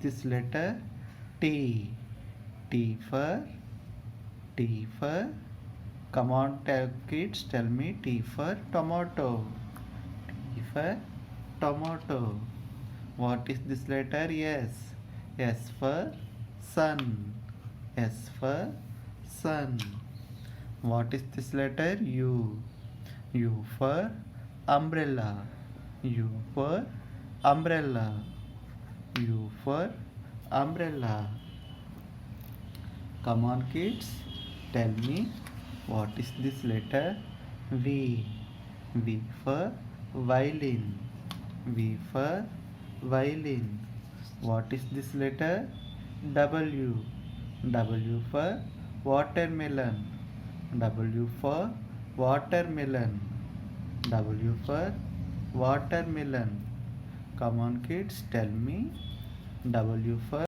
this letter? T. T for come on kids, tell me. T for tomato. T for tomato. What is this letter? Yes. S for sun. S for sun. What is this letter? U. U for umbrella. U for umbrella. U for umbrella. Come on kids, tell me, what is this letter? V. V for violin. V for violin. What is this letter? W. W for watermelon. W for watermelon. W for watermelon. Come on kids, tell me. W for